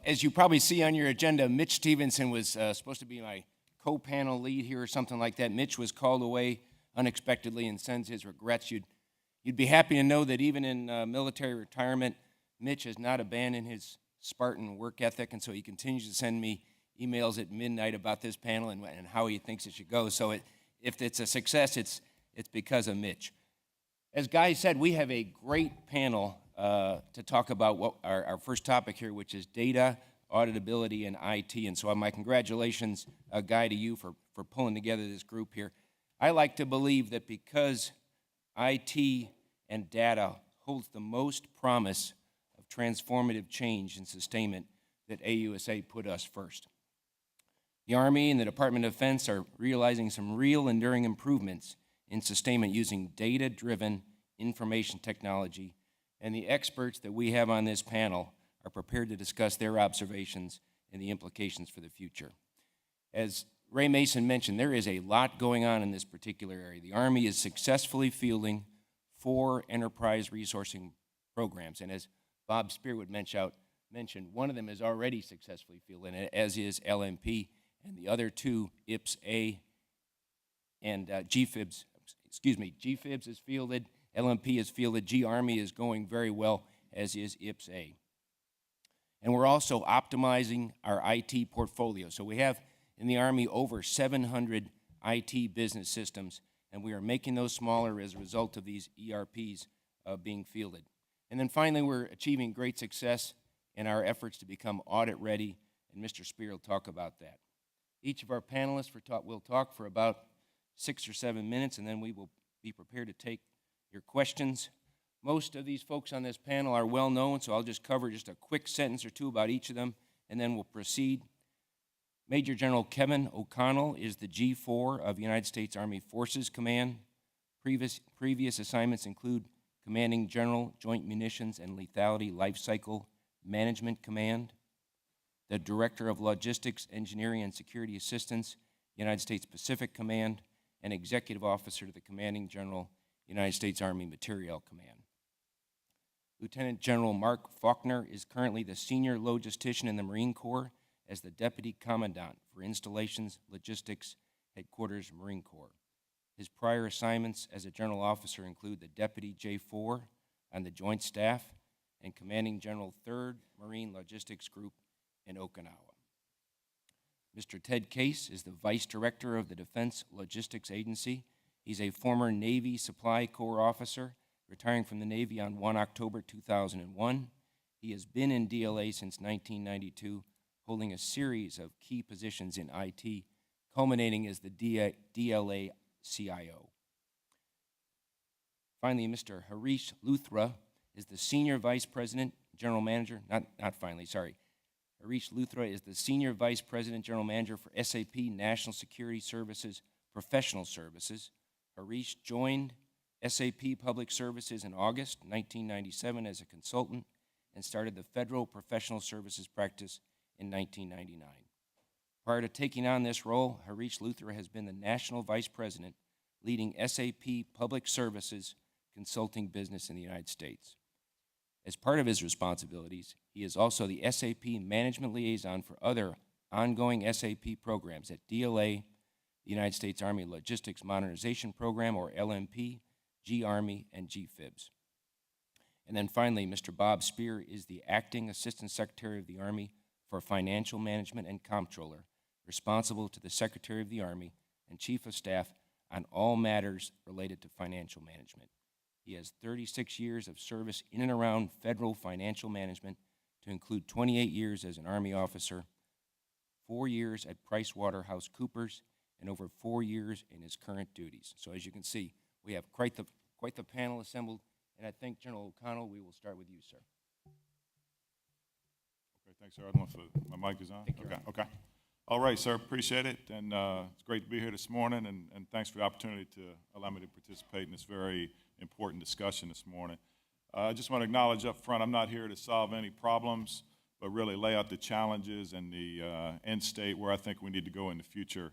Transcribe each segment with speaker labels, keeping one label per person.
Speaker 1: As you probably see on your agenda, Mitch Stevenson was supposed to be my co-panel lead here or something like that. Mitch was called away unexpectedly and sends his regrets. You'd be happy to know that even in military retirement, Mitch has not abandoned his Spartan work ethic, and so he continues to send me emails at midnight about this panel and how he thinks it should go. So if it's a success, it's because of Mitch. As Guy said, we have a great panel to talk about what our first topic here, which is data, auditability, and IT. And so my congratulations, Guy, to you for pulling together this group here. I like to believe that because IT and data holds the most promise of transformative change and sustainment, that AUSA put us first. The Army and the Department of Defense are realizing some real enduring improvements in sustainment using data-driven information technology, and the experts that we have on this panel are prepared to discuss their observations and the implications for the future. As Ray Mason mentioned, there is a lot going on in this particular area. The Army is successfully fielding 4 enterprise resourcing programs, and as Bob Speer would mention, one of them is already successfully fielded, as is LMP, and the other 2, IPS-A and GFIBS. GFIBS is fielded, LMP is fielded, G-Army is going very well, as is IPS-A. And we're also optimizing our IT portfolio. So we have in the Army over 700 IT business systems, and we are making those smaller as a result of these ERPs being fielded. And then finally, we're achieving great success in our efforts to become audit ready, and Mr. Speer will talk about that. Each of our panelists will talk for about 6 or 7 minutes, and then we will be prepared to take your questions. Most of these folks on this panel are well known, so I'll just cover just a quick sentence or two about each of them, and then we'll proceed. Major General Kevin O'Connell is the G4 of United States Army Forces Command. Previous assignments include Commanding General, Joint Munitions and Lethality Life Cycle Management Command, the Director of Logistics, Engineering, and Security Assistance, United States Pacific Command, and Executive Officer to the Commanding General, United States Army Materiel Command. Lieutenant General Mark Faulkner is currently the Senior Logistician in the Marine Corps as the Deputy Commandant for Installations, Logistics, Headquarters, Marine Corps. His prior assignments as a General Officer include the Deputy J4 on the Joint Staff and Commanding General 3rd Marine Logistics Group in Okinawa. Mr. Ted Case is the Vice Director of the Defense Logistics Agency. He's a former Navy Supply Corps officer, retiring from the Navy on 1 October 2001. He has been in DLA since 1992, holding a series of key positions in IT, culminating as the DLA CIO. Finally, Mr. Harish Luthra is the Senior Vice President, General Manager, Harish Luthra is the Senior Vice President, General Manager for SAP National Security Services Professional Services. Harish joined SAP Public Services in August 1997 as a consultant and started the Federal Professional Services practice in 1999. Prior to taking on this role, Harish Luthra has been the National Vice President leading SAP Public Services consulting business in the United States. As part of his responsibilities, he is also the SAP Management Liaison for other ongoing SAP programs at DLA, the United States Army Logistics Modernization Program, or LMP, G-Army, and GFIBS. And then finally, Mr. Bob Speer is the Acting Assistant Secretary of the Army for Financial Management and Comptroller, responsible to the Secretary of the Army and Chief of Staff on all matters related to financial management. He has 36 years of service in and around federal financial management, to include 28 years as an Army officer, 4 years at PricewaterhouseCoopers, and over 4 years in his current duties. So as you can see, we have quite the panel assembled, and I think, General O'Connell, we will start with you, sir.
Speaker 2: Okay, thanks, sir. I don't know if my mic is on. Okay. All right, sir, appreciate it, and it's great to be here this morning, and thanks for the opportunity to allow me to participate in this very important discussion this morning. I just want to acknowledge up front, I'm not here to solve any problems, but really lay out the challenges and the end state where I think we need to go in the future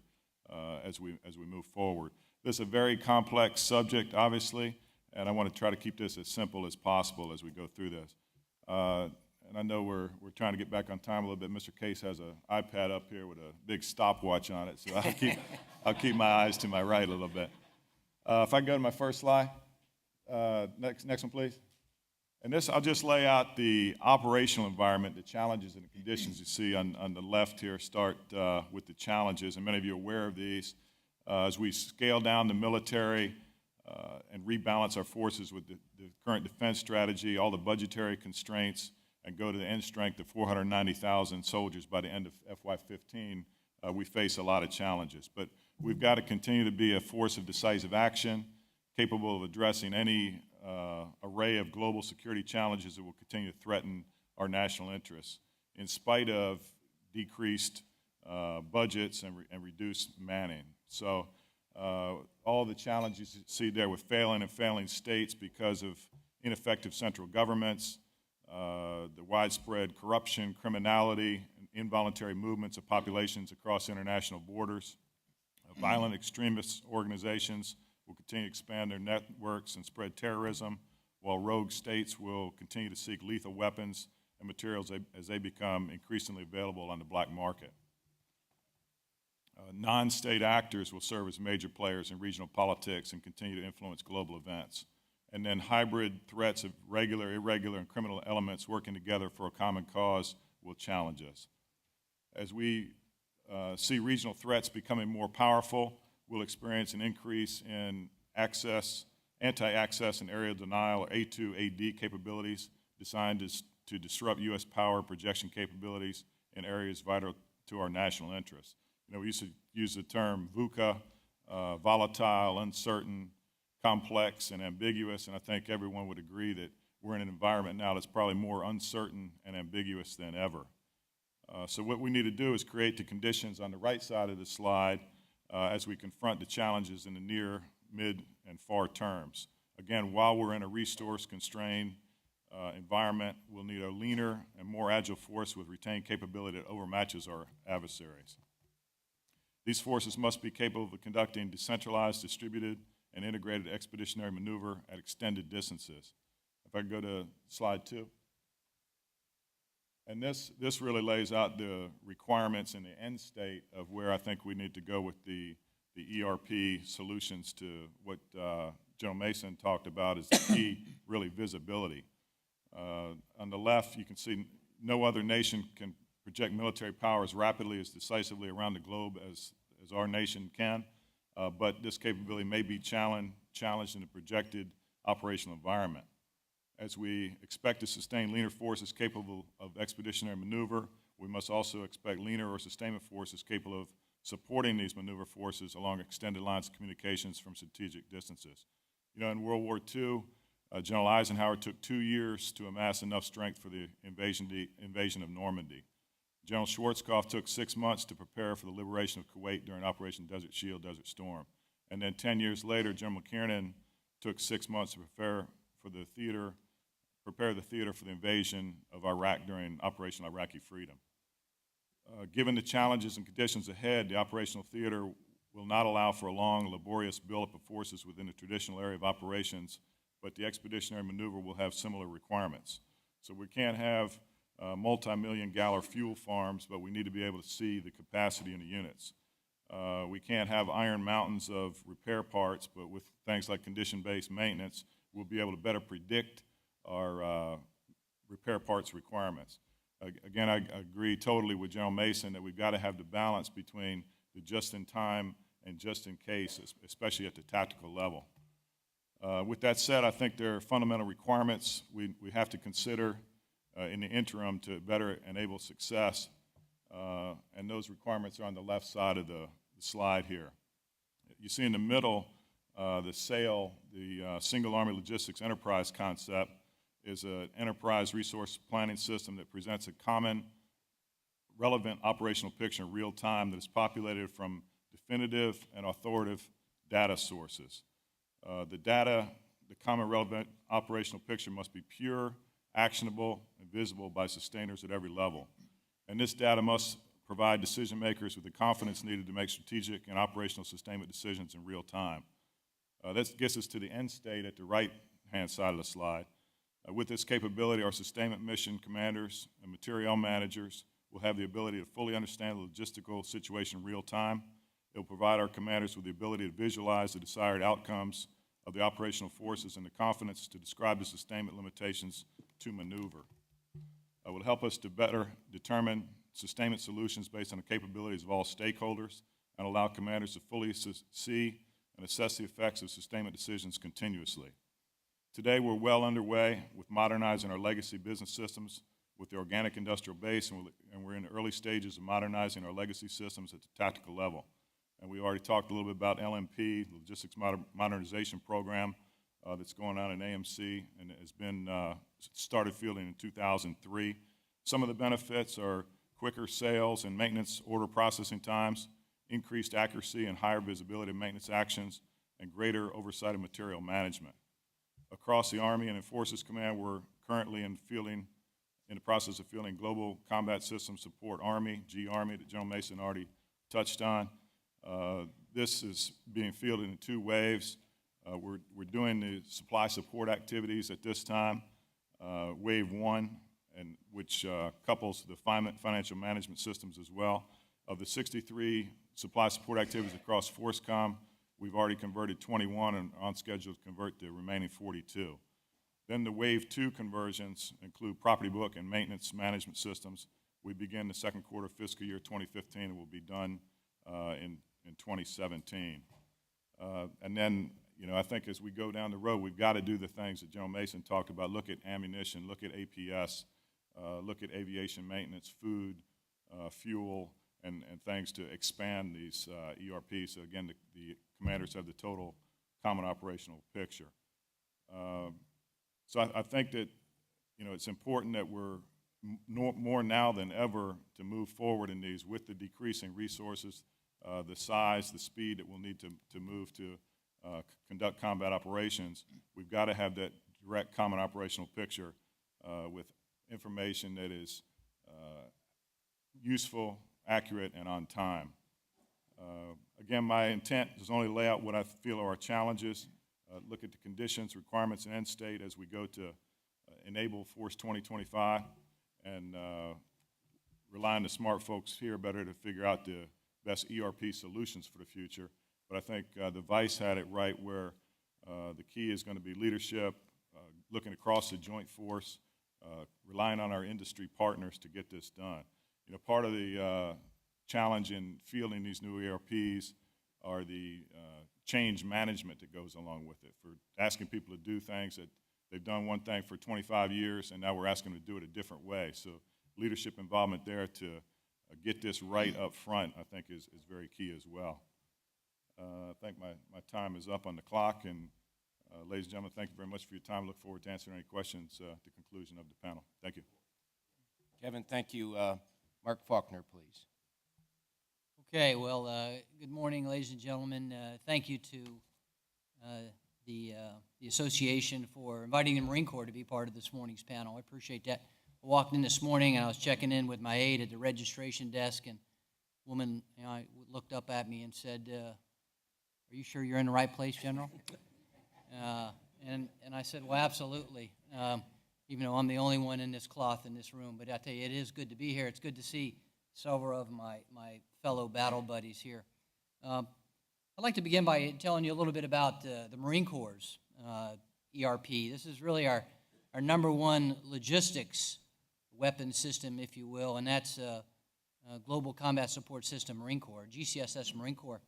Speaker 2: as we move forward. This is a very complex subject, obviously, and I want to try to keep this as simple as possible as we go through this. And and I know we're trying to get back on time a little bit. Mr. Case has an iPad up here with a big stopwatch on it, so I'll keep my eyes to my right a little bit. If I can go to my first slide. Next one, please. And this, I'll just lay out the operational environment, the challenges and the conditions you see on the left here. Start with the challenges, and many of you are aware of these. As we scale down the military and rebalance our forces with the current defense strategy, all the budgetary constraints, and go to the end strength of 490,000 soldiers by the end of FY15, we face a lot of challenges. But we've got to continue to be a force of decisive action, capable of addressing any array of global security challenges that will continue to threaten our national interests, in spite of decreased budgets and reduced manning. So all the challenges you see there with failing states because of ineffective central governments, the widespread corruption, criminality, and involuntary movements of populations across international borders. Violent extremist organizations will continue to expand their networks and spread terrorism, while rogue states will continue to seek lethal weapons and materials as they become increasingly available on the black market. Non-state actors will serve as major players in regional politics and continue to influence global events. And then hybrid threats of regular, irregular, and criminal elements working together for a common cause will challenge us. As we see regional threats becoming more powerful, we'll experience an increase in anti-access and area denial, or A2AD capabilities, designed to disrupt U.S. power projection capabilities in areas vital to our national interests. You know, we used to use the term VUCA, volatile, uncertain, complex, and ambiguous, and I think everyone would agree that we're in an environment now that's probably more uncertain and ambiguous than ever. So what we need to do is create the conditions on the right side of the slide as we confront the challenges in the near, mid, and far terms. Again, while we're in a resource-constrained environment, we'll need a leaner and more agile force with retained capability that overmatches our adversaries. These forces must be capable of conducting decentralized, distributed, and integrated expeditionary maneuver at extended distances. If I can go to slide 2. And this really lays out the requirements in the end state of where I think we need to go with the ERP solutions to what General Mason talked about as the key, really, visibility. On the left, you can see no other nation can project military power as rapidly, as decisively around the globe as our nation can, but this capability may be challenged in the projected operational environment. As we expect to sustain leaner forces capable of expeditionary maneuver, we must also expect leaner or sustainment forces capable of supporting these maneuver forces along extended lines of communications from strategic distances. You know, in World War II, General Eisenhower took 2 years to amass enough strength for the invasion of Normandy. General Schwarzkopf took 6 months to prepare for the liberation of Kuwait during Operation Desert Shield, Desert Storm. And then 10 years later, General McKiernan took 6 months to prepare the theater for the invasion of Iraq during Operation Iraqi Freedom. Given the challenges and conditions ahead, the operational theater will not allow for a long, laborious buildup of forces within the traditional area of operations, but the expeditionary maneuver will have similar requirements. So we can't have multi-million-gallon fuel farms, but we need to be able to see the capacity in the units. We can't have iron mountains of repair parts, but with things like condition-based maintenance, we'll be able to better predict our repair parts requirements. Again, I agree totally with General Mason that we've got to have the balance between the just-in-time and just-in-case, especially at the tactical level. With that said, I think there are fundamental requirements we have to consider in the interim to better enable success, and those requirements are on the left side of the slide here. You see in the middle, the SAIL, the Single Army Logistics Enterprise concept, is an enterprise resource planning system that presents a common, relevant operational picture in real time that is populated from definitive and authoritative data sources. The common relevant operational picture must be pure, actionable, and visible by sustainers at every level. And this data must provide decision makers with the confidence needed to make strategic and operational sustainment decisions in real time. That gets us to the end state at the right-hand side of the slide. With this capability, our sustainment mission commanders and materiel managers will have the ability to fully understand the logistical situation in real time. It will provide our commanders with the ability to visualize the desired outcomes of the operational forces and the confidence to describe the sustainment limitations to maneuver. It will help us to better determine sustainment solutions based on the capabilities of all stakeholders and allow commanders to fully see and assess the effects of sustainment decisions continuously. Today, we're well underway with modernizing our legacy business systems with the organic industrial base, and we're in the early stages of modernizing our legacy systems at the tactical level. And we already talked a little bit about LMP, Logistics Modernization Program, that's going on in AMC and has been started fielding in 2003. Some of the benefits are quicker sales and maintenance order processing times, increased accuracy and higher visibility of maintenance actions, and greater oversight of material management. Across the Army and in Forces Command, we're currently in the process of fielding Global Combat System Support Army, G-Army, that General Mason already touched on. This is being fielded in 2 waves. We're doing the supply support activities at this time, Wave 1, and which couples the financial management systems as well. Of the 63 supply support activities across FORCECOM, we've already converted 21 and are on schedule to convert the remaining 42. Then the Wave 2 conversions include property book and maintenance management systems. We begin the second quarter of fiscal year 2015 and will be done in 2017. And then, I think as we go down the road, we've got to do the things that General Mason talked about. Look at ammunition, look at APS, look at aviation maintenance, food, fuel, and things to expand these ERPs. So again, the commanders have the total common operational picture. So I think that, it's important that we're more now than ever to move forward in these with the decreasing resources, the size, the speed that we'll need to move to conduct combat operations. We've got to have that direct common operational picture with information that is useful, accurate, and on time. Again, my intent is only to lay out what I feel are our challenges, look at the conditions, requirements, and end state as we go to enable Force 2025, and rely on the smart folks here better to figure out the best ERP solutions for the future. But I think the Vice had it right where the key is going to be leadership, looking across the joint force, relying on our industry partners to get this done. Part of the challenge in fielding these new ERPs are the change management that goes along with it, for asking people to do things that they've done one thing for 25 years, and now we're asking them to do it a different way. So leadership involvement there to get this right up front, I think, is very key as well. I think my time is up on the clock, and ladies and gentlemen, thank you very much for your time. Look forward to answering any questions at the conclusion of the panel. Thank you.
Speaker 1: Kevin, thank you. Mark Faulkner, please.
Speaker 3: Okay, well, good morning, ladies and gentlemen. Thank you to the association for inviting the Marine Corps to be part of this morning's panel. I appreciate that. I walked in this morning and I was checking in with my aide at the registration desk, and a woman looked up at me and said, "Are you sure you're in the right place, General?" And I said, "Well, absolutely, even though I'm the only one in this cloth in this room. But I tell you, it is good to be here. It's good to see several of my fellow battle buddies here. I'd like to begin by telling you a little bit about the Marine Corps' ERP. This is really our number one logistics weapon system, if you will, and that's Global Combat Support System Marine Corps, GCSS Marine Corps.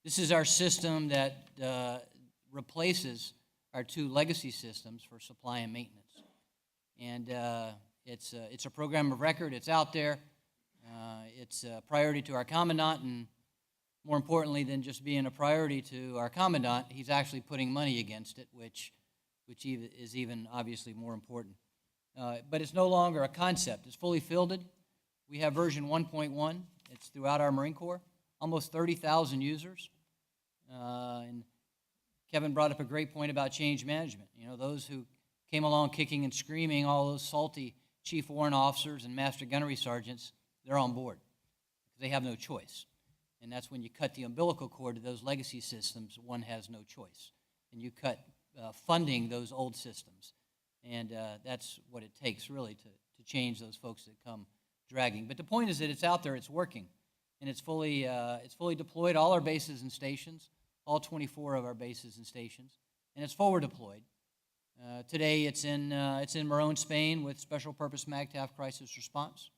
Speaker 3: This is our system that replaces our 2 legacy systems for supply and maintenance. And it's a program of record. It's out there. It's a priority to our Commandant, and more importantly than just being a priority to our Commandant, he's actually putting money against it, which is even obviously more important. But it's no longer a concept. It's fully fielded. We have version 1.1. It's throughout our Marine Corps, almost 30,000 users. And Kevin brought up a great point about change management. Those who came along kicking and screaming, all those salty chief warrant officers and master gunnery sergeants, they're on board because they have no choice. And that's when you cut the umbilical cord to those legacy systems, one has no choice. And you cut funding those old systems. And that's what it takes, really, to change those folks that come dragging. But the point is that it's out there, it's working, and it's fully deployed, all our bases and stations, all 24 of our bases and stations, and it's forward deployed. Today it's in Morón, Spain, with Special Purpose MAGTF Crisis Response,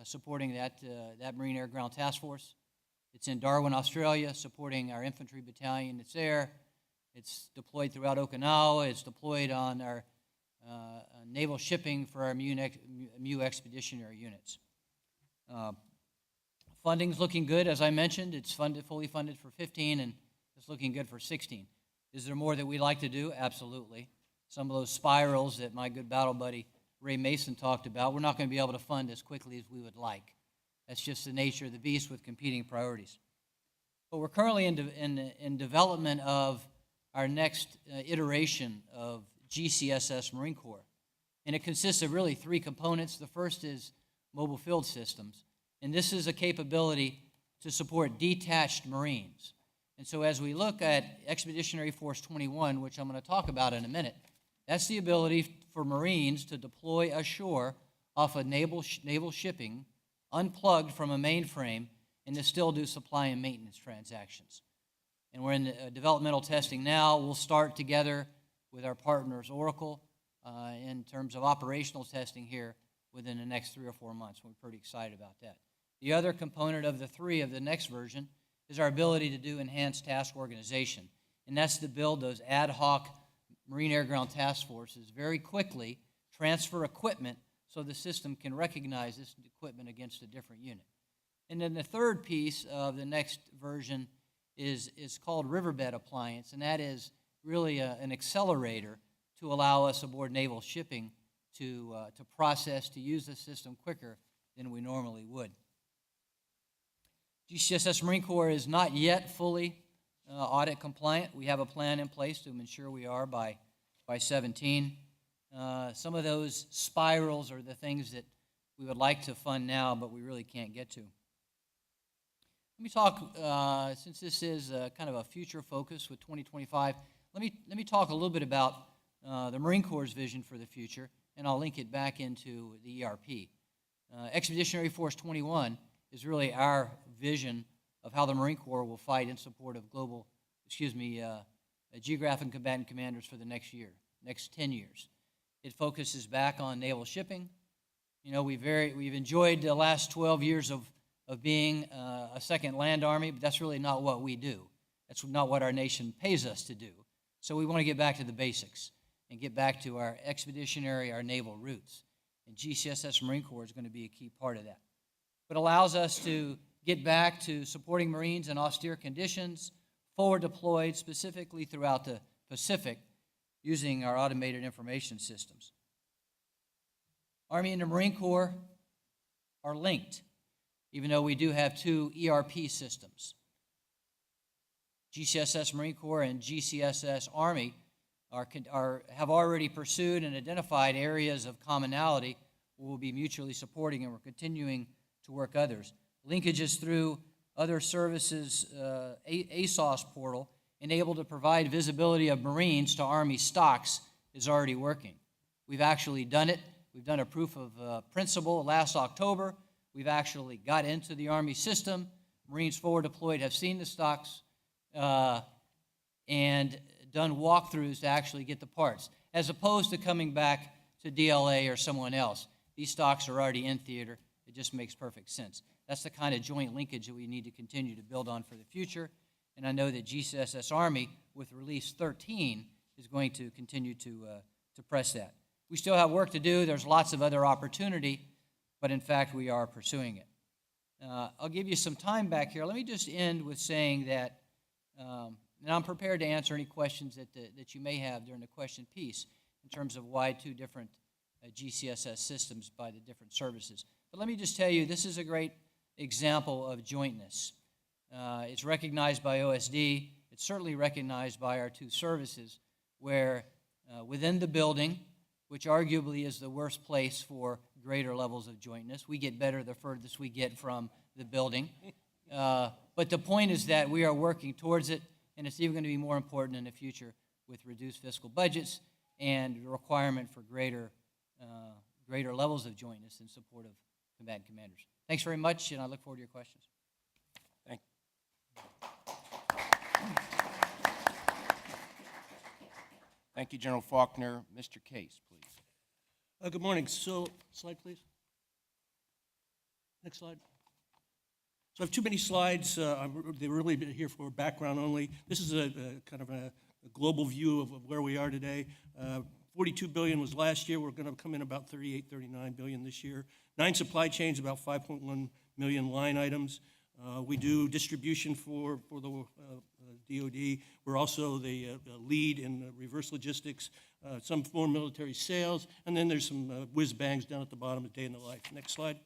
Speaker 3: supporting that Marine Air Ground Task Force. It's in Darwin, Australia, supporting our infantry battalion that's there. It's deployed throughout Okinawa. It's deployed on our naval shipping for our MU expeditionary units. Funding's looking good, as I mentioned. It's fully funded for 15, and it's looking good for 16. Is there more that we'd like to do? Absolutely. Some of those spirals that my good battle buddy Ray Mason talked about, we're not going to be able to fund as quickly as we would like. That's just the nature of the beast with competing priorities. But we're currently in development of our next iteration of GCSS Marine Corps. And it consists of really three components. The first is mobile field systems. And this is a capability to support detached Marines. And so as we look at Expeditionary Force 21, which I'm going to talk about in a minute, that's the ability for Marines to deploy ashore off of naval shipping, unplugged from a mainframe, and to still do supply and maintenance transactions. And we're in developmental testing now. We'll start together with our partners, Oracle, in terms of operational testing here within the next 3 or 4 months. We're pretty excited about that. The other component of the three of the next version is our ability to do enhanced task organization. And that's to build those ad hoc Marine Air Ground Task Forces very quickly, transfer equipment so the system can recognize this equipment against a different unit. And then the third piece of the next version is called Riverbed Appliance, and that is really an accelerator to allow us aboard naval shipping to process, to use the system quicker than we normally would. GCSS Marine Corps is not yet fully audit compliant. We have a plan in place to ensure we are by 17. Some of those spirals are the things that we would like to fund now, but we really can't get to. Let me talk, since this is kind of a future focus with 2025, let me talk a little bit about the Marine Corps' vision for the future, and I'll link it back into the ERP. Expeditionary Force 21 is really our vision of how the Marine Corps will fight in support of geographic and combatant commanders for the next 10 years. It focuses back on naval shipping. You know, we've enjoyed the last 12 years of being a second land army, but that's really not what we do. That's not what our nation pays us to do. So we want to get back to the basics and get back to our expeditionary, our naval roots. And GCSS Marine Corps is going to be a key part of that. It allows us to get back to supporting Marines in austere conditions, forward deployed specifically throughout the Pacific using our automated information systems. Army and the Marine Corps are linked, even though we do have two ERP systems. GCSS Marine Corps and GCSS Army have already pursued and identified areas of commonality where we'll be mutually supporting, and we're continuing to work others. Linkages through other services, ASOS portal, enabled to provide visibility of Marines to Army stocks is already working. We've actually done it. We've done a proof of principle last October. We've actually got into the Army system. Marines forward deployed have seen the stocks and done walkthroughs to actually get the parts, as opposed to coming back to DLA or someone else. These stocks are already in theater. It just makes perfect sense. That's the kind of joint linkage that we need to continue to build on for the future. And I know that GCSS Army, with Release 13, is going to continue to press that. We still have work to do. There's lots of other opportunity, but in fact, we are pursuing it. I'll give you some time back here. Let me just end with saying that, and I'm prepared to answer any questions that you may have during the question piece in terms of why two different GCSS systems by the different services. But let me just tell you, this is a great example of jointness. It's recognized by OSD. It's certainly recognized by our two services, where within the building, which arguably is the worst place for greater levels of jointness, we get better the furthest we get from the building. But the point is that we are working towards it, and it's even going to be more important in the future with reduced fiscal budgets and the requirement for greater levels of jointness in support of combatant commanders. Thanks very much, and I look forward to your questions.
Speaker 1: Thank Thank you, General Faulkner. Mr. Case, please.
Speaker 4: Good morning. So, slide, please. Next slide. So I have too many slides. They're really here for background only. This is a kind of a global view of where we are today. 42 billion was last year. We're going to come in about 38, 39 billion this year. 9 supply chains, about 5.1 million line items. We do distribution for the DoD. We're also the lead in reverse logistics, some foreign military sales, and then there's some whiz bangs down at the bottom of day in the life. Next slide.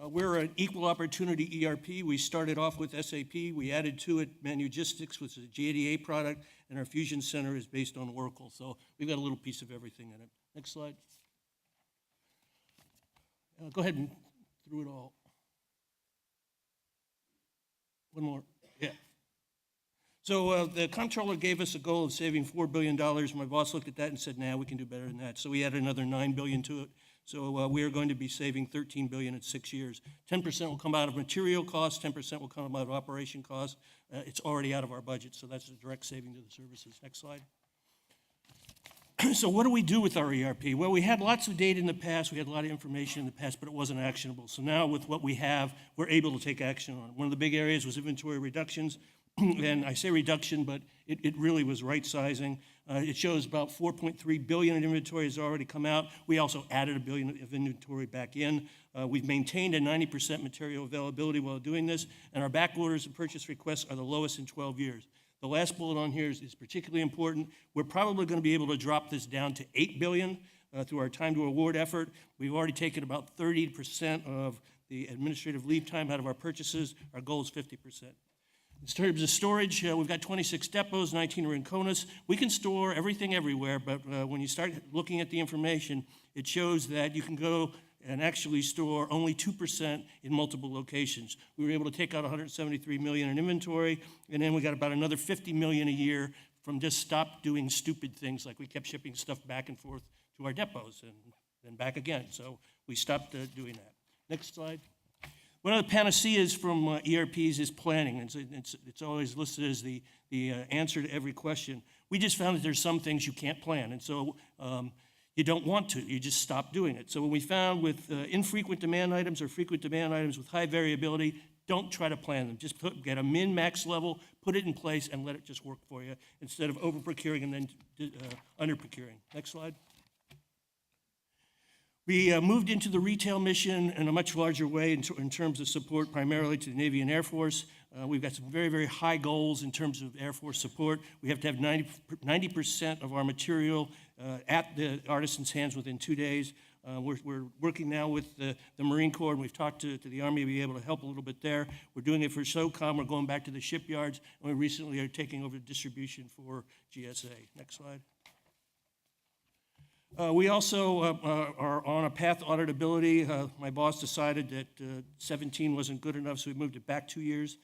Speaker 4: We're an equal opportunity ERP. We started off with SAP. We added to it Manugistics, which is a JDA product, and our Fusion Center is based on Oracle. So we've got a little piece of everything in it. Next slide. Go ahead and through it all. One more. Yeah. So the Comptroller gave us a goal of saving $4 billion. My boss looked at that and said, nah, we can do better than that. So we added another $9 billion to it. So we are going to be saving $13 billion in 6 years. 10% will come out of material costs, 10% will come out of operation costs. It's already out of our budget, so that's a direct saving to the services. Next slide. So what do we do with our ERP? Well, we had lots of data in the past, we had a lot of information in the past, but it wasn't actionable. So now with what we have, we're able to take action on it. One of the big areas was inventory reductions. And I say reduction, but it really was right sizing. It shows about 4.3 billion in inventory has already come out. We also added $1 billion of inventory back in. We've maintained a 90% material availability while doing this, and our back orders and purchase requests are the lowest in 12 years. The last bullet on here is particularly important. We're probably going to be able to drop this down to $8 billion through our time to award effort. We've already taken about 30% of the administrative lead time out of our purchases. Our goal is 50%. In terms of storage, we've got 26 depots, 19 are in CONUS. We can store everything everywhere, but when you start looking at the information, it shows that you can go and actually store only 2% in multiple locations. We were able to take out 173 million in inventory, and then we got about another 50 million a year from just stop doing stupid things like we kept shipping stuff back and forth to our depots and then back again. So we stopped doing that. Next slide. One of the panaceas from ERPs is planning. It's always listed as the answer to every question. We just found that there's some things you can't plan, and so you don't want to. You just stop doing it. So when we found with infrequent demand items or frequent demand items with high variability, don't try to plan them. Just get a min-max level, put it in place, and let it just work for you instead of over-procuring and then under-procuring. Next slide. We moved into the retail mission in a much larger way in terms of support primarily to the Navy and Air Force. We've got some very, very high goals in terms of Air Force support. We have to have 90% of our material at the artisan's hands within 2 days. We're working now with the Marine Corps, and we've talked to the Army to be able to help a little bit there. We're doing it for SOCOM. We're going back to the shipyards, and we recently are taking over distribution for GSA. Next slide. We also are on a path to auditability. My boss decided that 17 wasn't good enough, so we moved it back 2 years.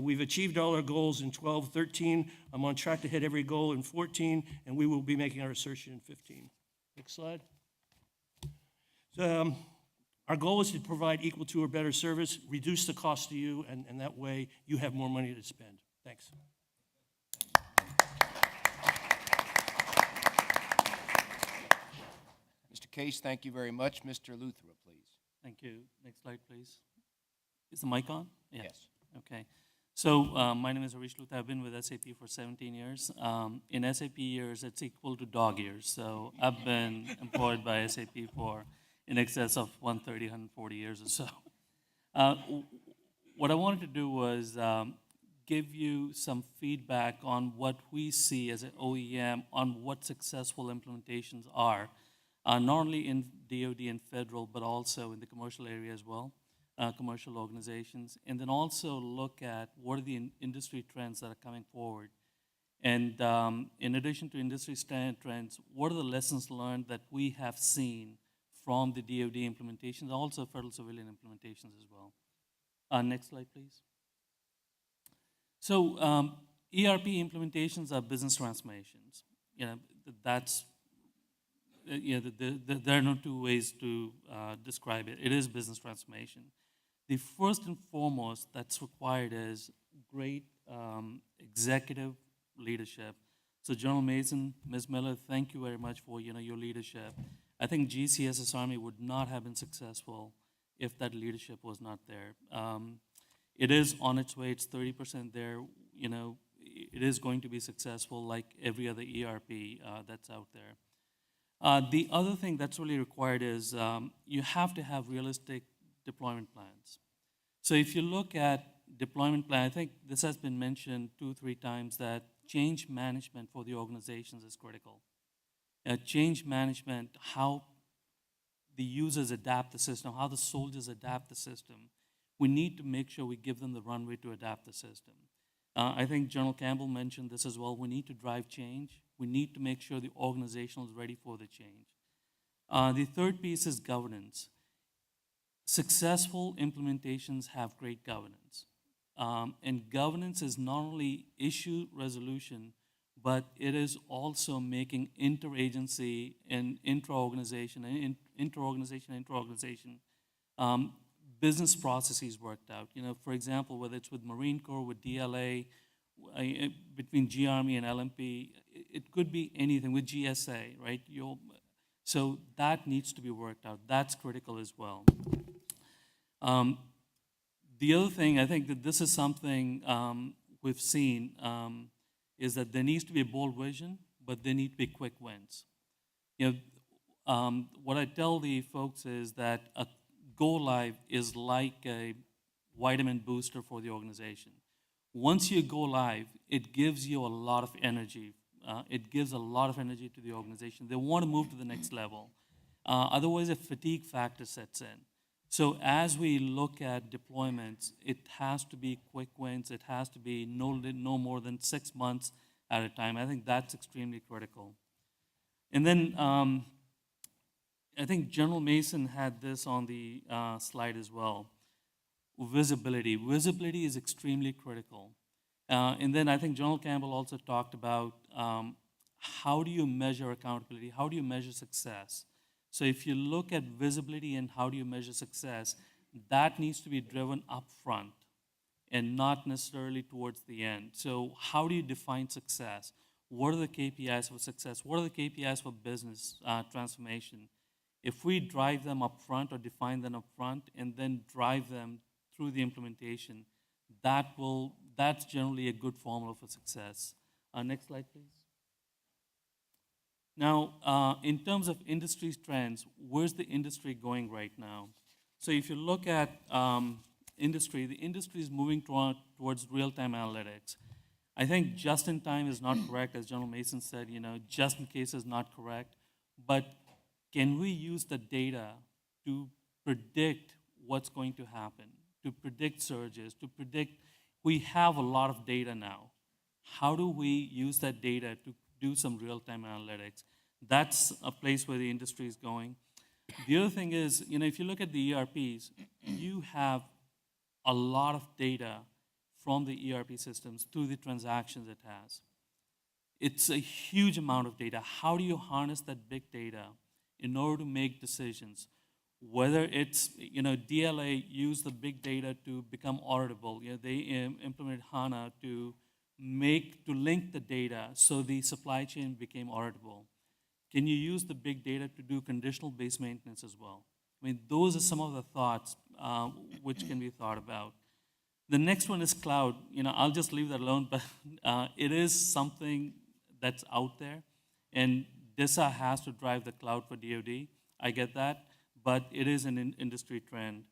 Speaker 4: We've achieved all our goals in 12, 13. I'm on track to hit every goal in 14, and we will be making our assertion in 15. Next slide. So, our goal is to provide equal to or better service, reduce the cost to you, and that way you have more money to spend. Thanks.
Speaker 1: Mr. Case, thank you very much. Mr. Luthra, please.
Speaker 5: Thank you. Next slide, please. Is the mic on? Yeah.
Speaker 1: Yes.
Speaker 5: Okay. So my name is Harish Luthra. I've been with SAP for 17 years. In SAP years, it's equal to dog years. So I've been employed by SAP for in excess of 130, 140 years or so. What I wanted to do was give you some feedback on what we see as an OEM on what successful implementations are, not only in DoD and federal, but also in the commercial area as well, commercial organizations, and then also look at what are the industry trends that are coming forward. And in addition to industry trends, what are the lessons learned that we have seen from the DoD implementations, also federal civilian implementations as well. Next slide, please. So ERP implementations are business transformations. That's there are no two ways to describe it. It is business transformation. The first and foremost that's required is great executive leadership. So General Mason, Ms. Miller, thank you very much for your leadership. I think GCSS Army would not have been successful if that leadership was not there. It is on its way. It's 30% there. It is going to be successful like every other ERP that's out there. The other thing that's really required is you have to have realistic deployment plans. So if you look at deployment plan, I think this has been mentioned 2-3 times that change management for the organizations is critical. Change management, how the users adapt the system, how the soldiers adapt the system. We need to make sure we give them the runway to adapt the system. I think General Campbell mentioned this as well. We need to drive change. We need to make sure the organization is ready for the change. The third piece is governance. Successful implementations have great governance. And governance is not only issue resolution, but it is also making interagency and intra-organization business processes worked out. For example, whether it's with Marine Corps, with DLA, between G Army and LMP, it could be anything with GSA, right? So that needs to be worked out. That's critical as well. The other thing, I think that this is something we've seen, is that there needs to be a bold vision, but there need to be quick wins. What I tell the folks is that a go live is like a vitamin booster for the organization. Once you go live, it gives you a lot of energy. It gives a lot of energy to the organization. They want to move to the next level. Otherwise, a fatigue factor sets in. So as we look at deployments, it has to be quick wins. It has to be no more than 6 months at a time. I think that's extremely critical. And then I think General Mason had this on the slide as well. Visibility. Visibility is extremely critical. And then I think General Campbell also talked about how do you measure accountability? How do you measure success? So if you look at visibility and how do you measure success, that needs to be driven up front and not necessarily towards the end. So how do you define success? What are the KPIs for success? What are the KPIs for business transformation? If we drive them up front or define them up front and then drive them through the implementation, that's generally a good formula for success. Next slide, please. Now, in terms of industry trends, where's the industry going right now? So if you look at industry, the industry is moving towards real-time analytics. I think just in time is not correct, as General Mason said, just in case is not correct, but can we use the data to predict what's going to happen, to predict surges, to predict, we have a lot of data now. How do we use that data to do some real-time analytics? That's a place where the industry is going. The other thing is, if you look at the ERPs, you have a lot of data from the ERP systems through the transactions it has. It's a huge amount of data. How do you harness that big data in order to make decisions? Whether it's, DLA used the big data to become auditable. They implemented HANA to link the data so the supply chain became auditable. Can you use the big data to do conditional base maintenance as well? I mean, those are some of the thoughts which can be thought about. The next one is cloud. I'll just leave that alone, but it is something that's out there, and DISA has to drive the cloud for DoD. I get that, but it is an industry trend.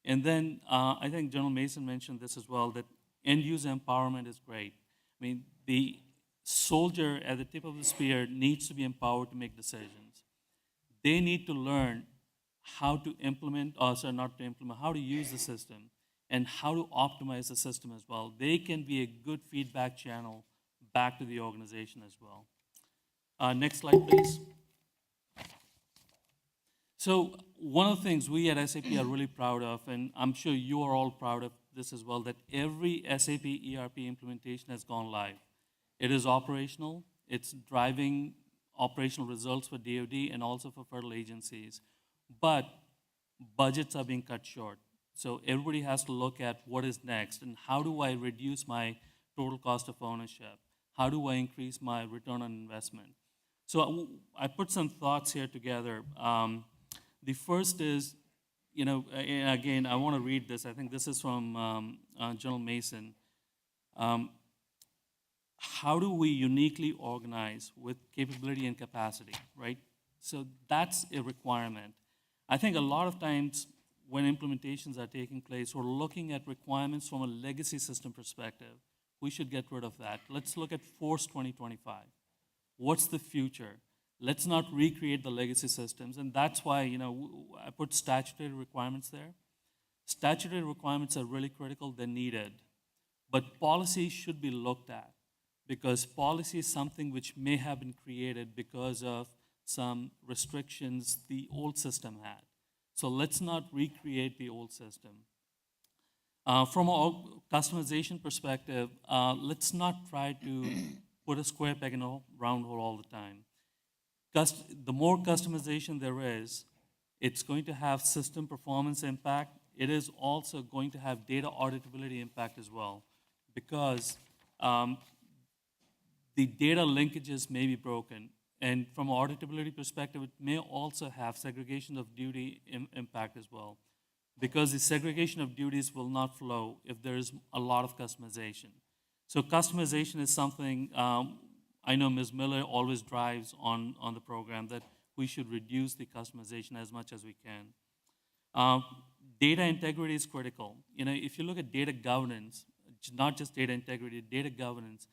Speaker 5: And then I think General Mason mentioned this as well, that end-user empowerment is great. I mean, the soldier at the tip of the spear needs to be empowered to make decisions. They need to learn how to implement, how to use the system and how to optimize the system as well. They can be a good feedback channel back to the organization as well. Next slide, please. So one of the things we at SAP are really proud of, and I'm sure you are all proud of this as well, that every SAP ERP implementation has gone live. It is operational. It's driving operational results for DoD and also for federal agencies. But budgets are being cut short. So everybody has to look at what is next and how do I reduce my total cost of ownership? How do I increase my return on investment? So I put some thoughts here together. The first is, and again, I want to read this. I think this is from General Mason. How do we uniquely organize with capability and capacity, right? So that's a requirement. I think a lot of times when implementations are taking place, we're looking at requirements from a legacy system perspective. We should get rid of that. Let's look at Force 2025. What's the future? Let's not recreate the legacy systems, and that's why I put statutory requirements there. Statutory requirements are really critical, they're needed, but policy should be looked at because policy is something which may have been created because of some restrictions the old system had. So let's not recreate the old system. From a customization perspective, let's not try to put a square peg in a round hole all the time. The more customization there is, it's going to have system performance impact. It is also going to have data auditability impact as well, because the data linkages may be broken. And from an auditability perspective, it may also have segregation of duty impact as well, because the segregation of duties will not flow if there is a lot of customization. So customization is something I know Ms. Miller always drives on the program, that we should reduce the customization as much as we can. Data integrity is critical. If you look at data governance, not just data integrity, data governance,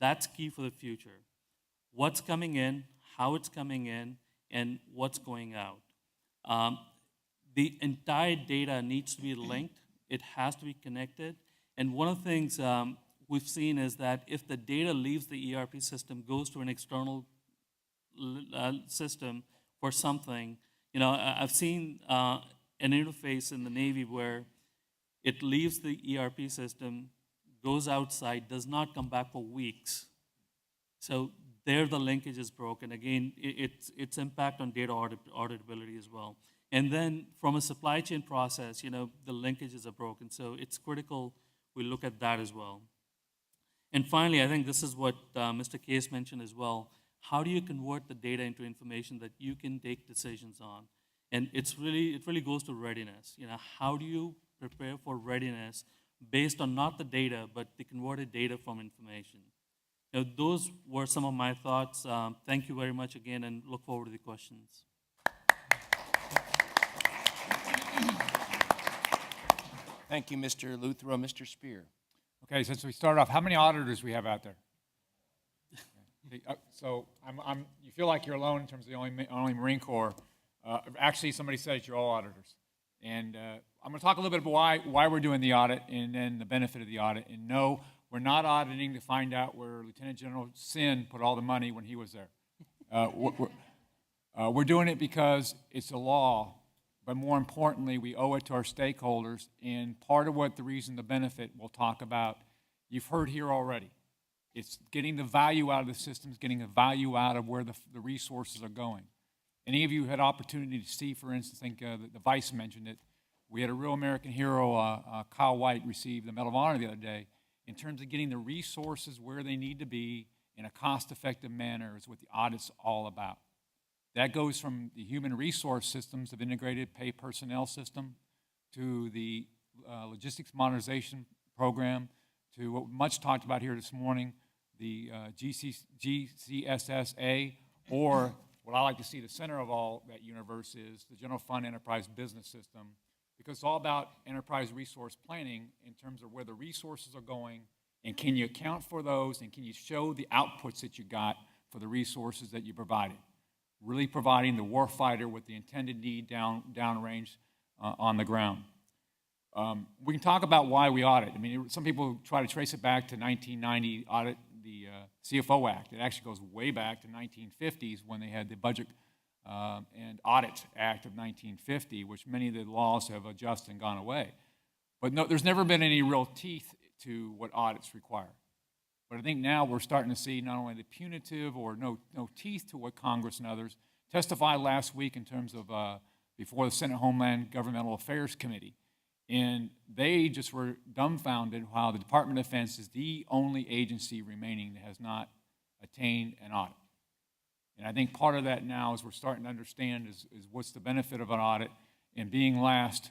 Speaker 5: that's key for the future. What's coming in, how it's coming in, and what's going out. The entire data needs to be linked. It has to be connected. And one of the things we've seen is that if the data leaves the ERP system, goes to an external system for something, I've seen an interface in the Navy where it leaves the ERP system, goes outside, does not come back for weeks. So there the linkage is broken. Again, it's impact on data auditability as well. And then from a supply chain process, the linkages are broken. So it's critical we look at that as well. And finally, I think this is what Mr. Case mentioned as well. How do you convert the data into information that you can take decisions on? And it really goes to readiness. How do you prepare for readiness based on not the data, but the converted data from information? Those were some of my thoughts. Thank you very much again, and look forward to the questions.
Speaker 1: Thank you, Mr. Luthra. Mr. Speer.
Speaker 6: Okay, since we started off, how many auditors we have out there? So you feel like you're alone in terms of the only Marine Corps. Actually, somebody said you're all auditors. And I'm going to talk a little bit about why we're doing the audit and then the benefit of the audit. And no, we're not auditing to find out where Lieutenant General Sin put all the money when he was there. We're doing it because it's a law, but more importantly, we owe it to our stakeholders. And part of the reason the benefit we'll talk about, you've heard here already. It's getting the value out of the systems, getting the value out of where the resources are going. Any of you had opportunity to see, for instance, I think the Vice mentioned it, we had a real American hero, Kyle White, receive the Medal of Honor the other day. In terms of getting the resources where they need to be in a cost-effective manner is what the audit's all about. That goes from the human resource systems of integrated pay personnel system to the logistics modernization program to what much talked about here this morning, the GCSSA, or what I like to see the center of all that universe is the General Fund Enterprise Business System, because it's all about enterprise resource planning in terms of where the resources are going, and can you account for those, and can you show the outputs that you got for the resources that you provided. Really providing the warfighter with the intended need downrange on the ground. We can talk about why we audit. I mean, some people try to trace it back to 1990 audit, the CFO Act. It actually goes way back to 1950s when they had the Budget and Audit Act of 1950, which many of the laws have adjusted and gone away. But no, there's never been any real teeth to what audits require. But I think now we're starting to see not only the punitive or no teeth to what Congress and others testified last week in terms of before the Senate Homeland Governmental Affairs Committee. And they just were dumbfounded how the Department of Defense is the only agency remaining that has not attained an audit. And I think part of that now is we're starting to understand is what's the benefit of an audit and being last.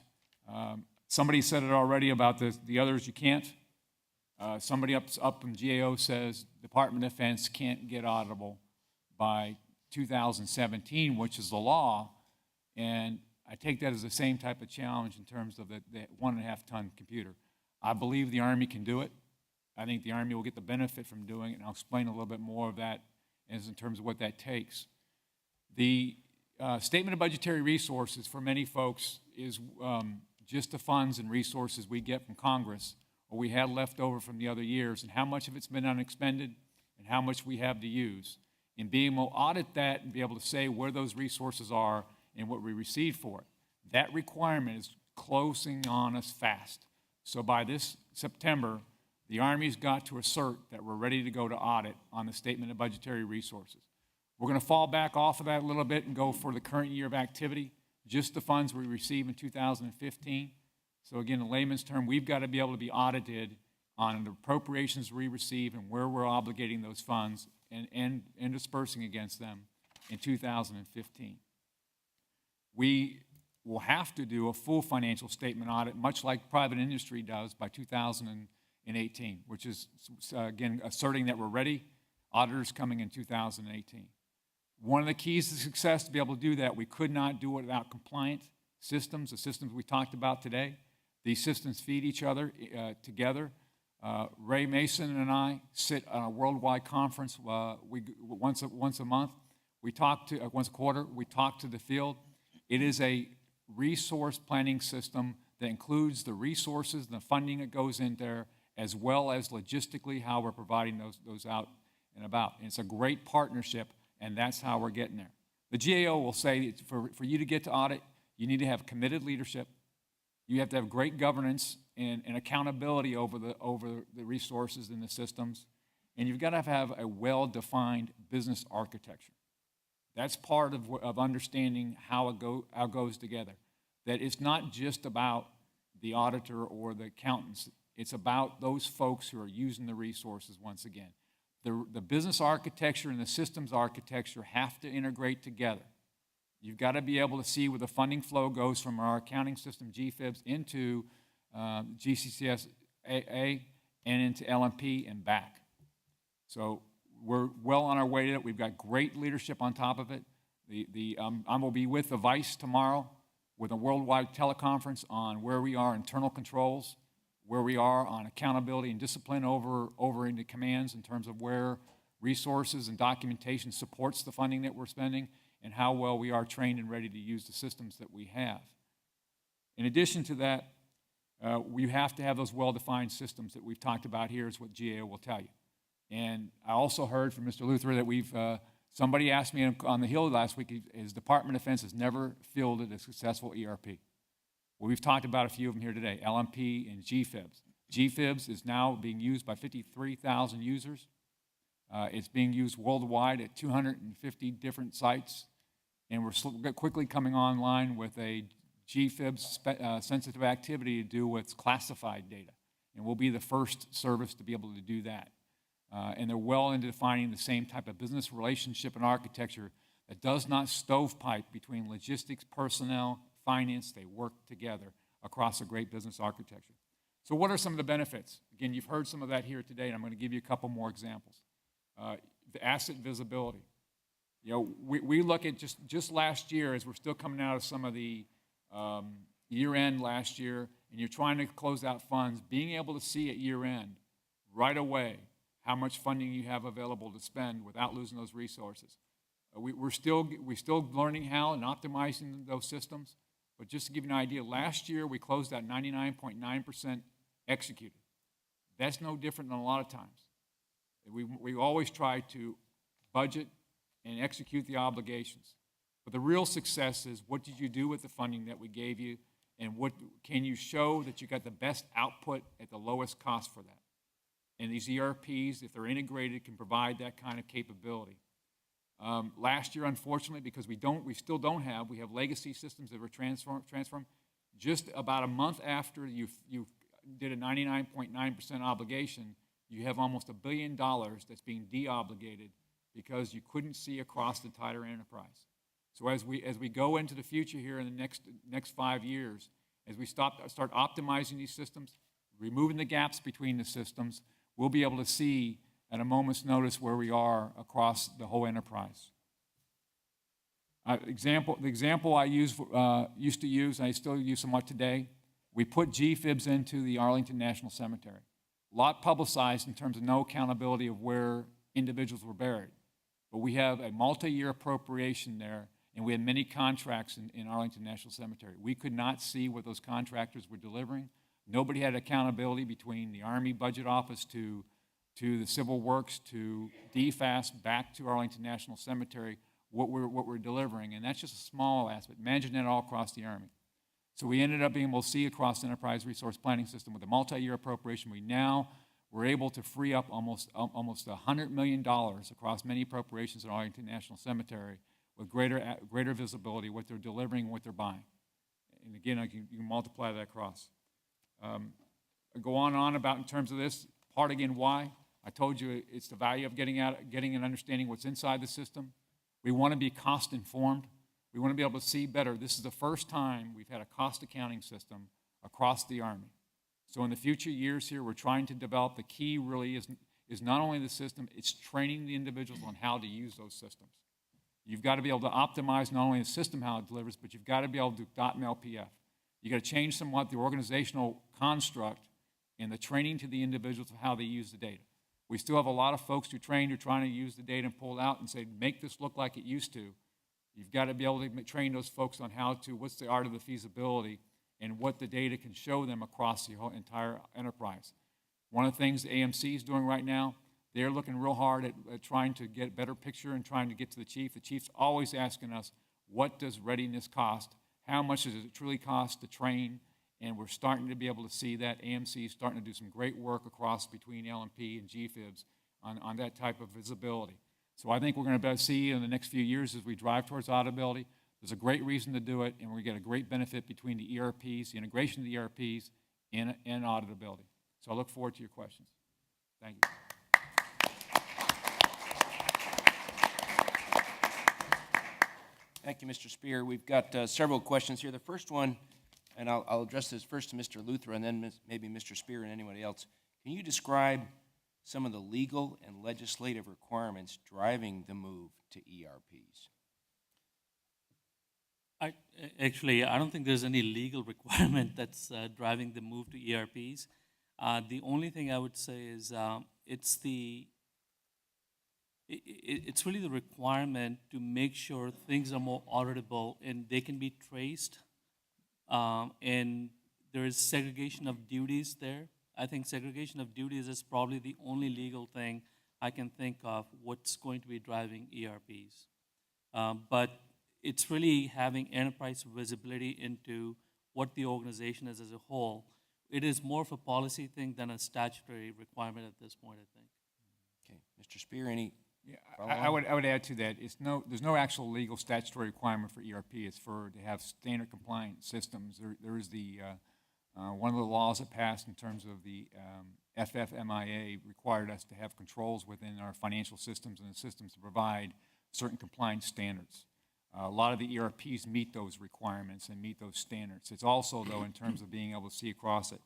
Speaker 6: Somebody said it already about the others you can't. Somebody up in GAO says Department of Defense can't get auditable by 2017, which is the law. And I take that as the same type of challenge in terms of the 1.5-ton computer. I believe the Army can do it. I think the Army will get the benefit from doing it, and I'll explain a little bit more of that as in terms of what that takes. The Statement of Budgetary Resources for many folks is just the funds and resources we get from Congress or we had left over from the other years and how much of it's been unexpended and how much we have to use. And being able to audit that and be able to say where those resources are and what we receive for it. That requirement is closing on us fast. So by this September, the Army's got to assert that we're ready to go to audit on the Statement of Budgetary Resources. We're going to fall back off of that a little bit and go for the current year of activity, just the funds we receive in 2015. So again, in layman's term, we've got to be able to be audited on the appropriations we receive and where we're obligating those funds and dispersing against them in 2015. We will have to do a full financial statement audit, much like private industry does by 2018, which is, again, asserting that we're ready. Auditors coming in 2018. One of the keys to success to be able to do that, we could not do it without compliant systems, the systems we talked about today. These systems feed each other together. Ray Mason and I sit on a worldwide conference once a month. We talk to once a quarter. We talk to the field. It is a resource planning system that includes the resources and the funding that goes in there, as well as logistically how we're providing those out and about. And it's a great partnership, and that's how we're getting there. The GAO will say for you to get to audit, you need to have committed leadership. You have to have great governance and accountability over the resources and the systems. And you've got to have a well-defined business architecture. That's part of understanding how it goes together. That it's not just about the auditor or the accountants. It's about those folks who are using the resources once again. The business architecture and the systems architecture have to integrate together. You've got to be able to see where the funding flow goes from our accounting system, GFIBS, into GCCS AA and into LMP and back. So we're well on our way to it. We've got great leadership on top of it. I will be with the Vice tomorrow with a worldwide teleconference on where we are internal controls, where we are on accountability and discipline over into commands in terms of where resources and documentation supports the funding that we're spending and how well we are trained and ready to use the systems that we have. In addition to that, we have to have those well-defined systems that we've talked about here is what GAO will tell you. And I also heard from Mr. Luthra that somebody asked me on the Hill last week, his Department of Defense has never fielded a successful ERP. Well, we've talked about a few of them here today, LMP and GFIBS. GFIBS is now being used by 53,000 users. It's being used worldwide at 250 different sites. And we're quickly coming online with a GFIBS sensitive activity to do with classified data. And we'll be the first service to be able to do that. And they're well into defining the same type of business relationship and architecture that does not stovepipe between logistics, personnel, finance. They work together across a great business architecture. So what are some of the benefits? Again, you've heard some of that here today, and I'm going to give you a couple more examples. The asset visibility. You know, we look at just last year as we're still coming out of some of the year-end last year, and you're trying to close out funds, being able to see at year-end right away how much funding you have available to spend without losing those resources. We're still learning how and optimizing those systems, but just to give you an idea, last year we closed out 99.9% executed. That's no different than a lot of times. We always try to budget and execute the obligations. But the real success is what did you do with the funding that we gave you And what can you show that you got the best output at the lowest cost for that? And these ERPs, if they're integrated, can provide that kind of capability. Last year, unfortunately, because we have legacy systems that were transformed. Just about a month after you did a 99.9% obligation, you have almost $1 billion that's being de-obligated because you couldn't see across the entire enterprise. So as we go into the future here in the next 5 years, as we start optimizing these systems, removing the gaps between the systems, we'll be able to see at a moment's notice where we are across the whole enterprise. The example I used to use, and I still use somewhat today, we put GFibs into the Arlington National Cemetery. A lot publicized in terms of no accountability of where individuals were buried. But we have a multi-year appropriation there, and we had many contracts in Arlington National Cemetery. We could not see what those contractors were delivering. Nobody had accountability between the Army Budget Office to the Civil Works to DFAS back to Arlington National Cemetery, what we're delivering. And that's just a small aspect. Imagine that all across the Army. So we ended up being able to see across the Enterprise Resource Planning System with a multi-year appropriation. We're able to free up almost $100 million across many appropriations at Arlington National Cemetery with greater visibility, what they're delivering, what they're buying. And again, you can multiply that across. I go on about in terms of this, part again, why? I told you it's the value of getting and understanding what's inside the system. We want to be cost informed. We want to be able to see better. This is the first time we've had a cost accounting system across the Army. So in the future years here, we're trying to develop, the key really is not only the system, it's training the individuals on how to use those systems. You've got to be able to optimize not only the system, how it delivers, but you've got to be able to do DOT and LPF. You've got to change somewhat the organizational construct and the training to the individuals of how they use the data. We still have a lot of folks who trained who are trying to use the data and pull it out and say, make this look like it used to. You've got to be able to train those folks on what's the art of the feasibility and what the data can show them across the whole entire enterprise. One of the things the AMC is doing right now, they're looking real hard at trying to get a better picture and trying to get to the chief. The chief's always asking us, what does readiness cost? How much does it truly cost to train? And we're starting to be able to see that. AMC is starting to do some great work across between LMP and GFibs on that type of visibility. So I think we're going to be able to see in the next few years as we drive towards auditability, there's a great reason to do it, and we get a great benefit between the ERPs, the integration of the ERPs, and auditability. So I look forward to your questions. Thank you.
Speaker 1: Thank you, Mr. Speer. We've got several questions here. The first one, and I'll address this first to Mr. Luthra and then maybe Mr. Speer and anybody else. Can you describe some of the legal and legislative requirements driving the move to ERPs?
Speaker 5: I don't think there's any legal requirement that's driving the move to ERPs. The only thing I would say is it's really the requirement to make sure things are more auditable and they can be traced. And there is segregation of duties there. I think segregation of duties is probably the only legal thing I can think of what's going to be driving ERPs. But it's really having enterprise visibility into what the organization is as a whole. It is more of a policy thing than a statutory requirement at this point, I think.
Speaker 1: Okay, Mr. Speer, any?
Speaker 6: Yeah, I would add to that. There's no actual legal statutory requirement for ERP. It's to have standard compliant systems. There is one of the laws that passed in terms of the FFMIA required us to have controls within our financial systems and the systems to provide certain compliance standards. A lot of the ERPs meet those requirements and meet those standards. It's also, though, in terms of being able to see across it.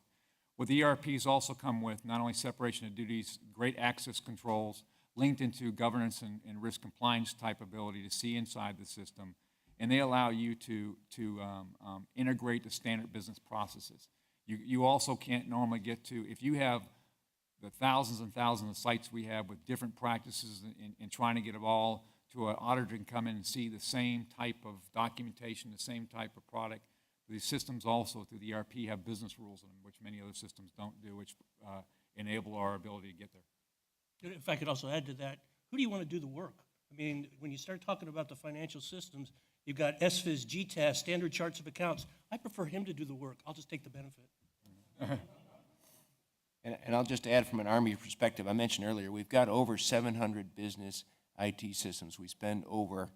Speaker 6: What the ERPs also come with, not only separation of duties, great access controls, linked into governance and risk compliance type ability to see inside the system, and they allow you to integrate the standard business processes. You also can't normally get to, if you have the thousands and thousands of sites we have with different practices and trying to get it all to an auditor can come in and see the same type of documentation, the same type of product. These systems also through the ERP have business rules in them, which many other systems don't do, which enable our ability to get there.
Speaker 4: If I could also add to that, who do you want to do the work? I mean, when you start talking about the financial systems, You've got SFIS, GTAS, Standard Charts of Accounts. I prefer him to do the work. I'll just take the benefit.
Speaker 1: And I'll just add from an Army perspective, I mentioned earlier, we've got over 700 business IT systems. We spend over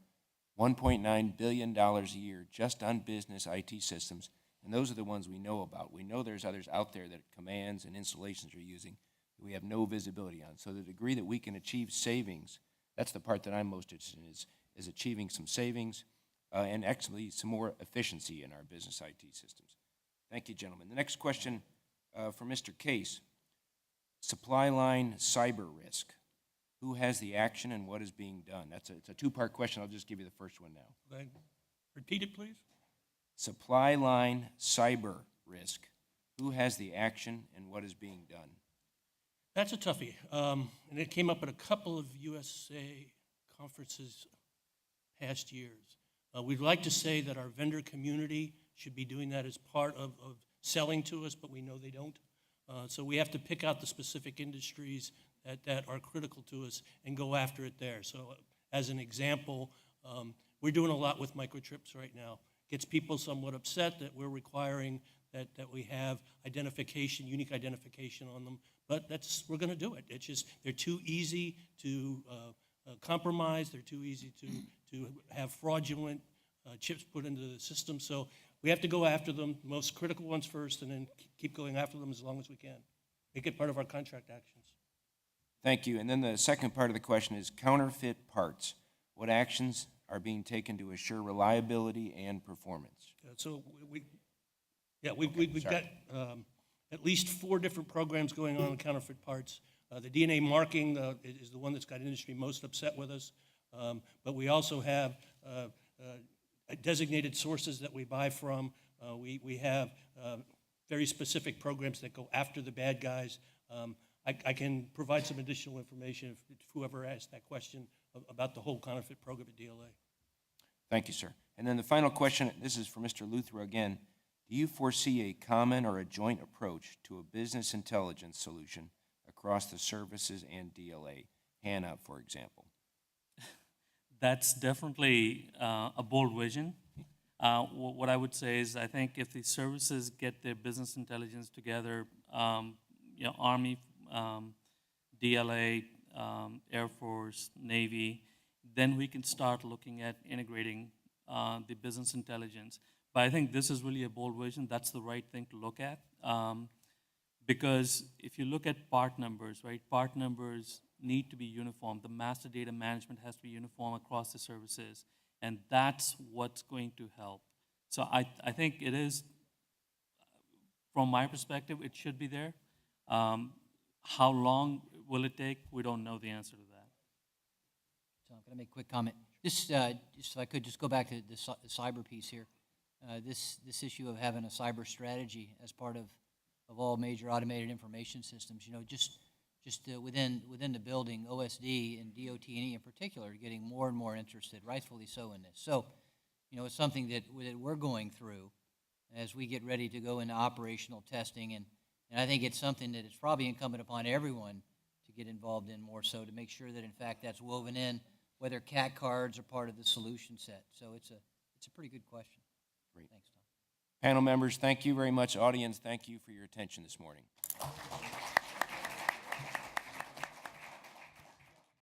Speaker 1: $1.9 billion a year just on business IT systems, and those are the ones we know about. We know there's others out there that commands and installations are using that we have no visibility on. So the degree that we can achieve savings, that's the part that I'm most interested in, is achieving some savings and actually some more efficiency in our business IT systems. Thank you, gentlemen. The next question for Mr. Case. Supply line cyber risk. Who has the action and what is being done? It's a two-part question. I'll just give you the first one now.
Speaker 4: Okay. Repeat it, please.
Speaker 1: Supply line cyber risk. Who has the action and what is being done?
Speaker 4: That's a toughie. And it came up at a couple of USA conferences past years. We'd like to say that our vendor community should be doing that as part of selling to us, but we know they don't. So we have to pick out the specific industries that are critical to us and go after it there. So as an example, we're doing a lot with microchips right now. Gets people somewhat upset that we're requiring that we have identification, unique identification on them, but we're going to do it. It's just they're too easy to compromise. They're too easy to have fraudulent chips put into the system. So we have to go after them, the most critical ones first, and then keep going after them as long as we can. Make it part of our contract actions.
Speaker 1: Thank you. And then the second part of the question is counterfeit parts. What actions are being taken to assure reliability and performance?
Speaker 4: So we've got at least 4 different programs going on counterfeit parts. The DNA marking is the one that's got industry most upset with us. But we also have designated sources that we buy from. We have very specific programs that go after the bad guys. I can provide some additional information if whoever asked that question about the whole counterfeit program at DLA.
Speaker 1: Thank you, sir. And then the final question, this is for Mr. Luthra again. Do you foresee a common or a joint approach to a business intelligence solution across the services and DLA? HANA, for example.
Speaker 5: That's definitely a bold vision. What I would say is I think if the services get their business intelligence together, Army, DLA, Air Force, Navy, then we can start looking at integrating the business intelligence. But I think this is really a bold vision. That's the right thing to look at. Because if you look at part numbers, right, part numbers need to be uniform. The master data management has to be uniform across the services, and that's what's going to help. So I think it is, from my perspective, it should be there. How long will it take? We don't know the answer to that.
Speaker 3: So I'm going to make a quick comment. Just if I could just go back to the cyber piece here. This issue of having a cyber strategy as part of all major automated information systems, just within the building, OSD and DOT&E in particular are getting more and more interested, rightfully so, in this. So, it's something that we're going through as we get ready to go into operational testing, and I think it's something that it's probably incumbent upon everyone to get involved in more so to make sure that, in fact, that's woven in, whether CAT cards are part of the solution set. So it's a pretty good question.
Speaker 1: Great.
Speaker 3: Thanks, Tom.
Speaker 1: Panel members, thank you very much. Audience, thank you for your attention this morning.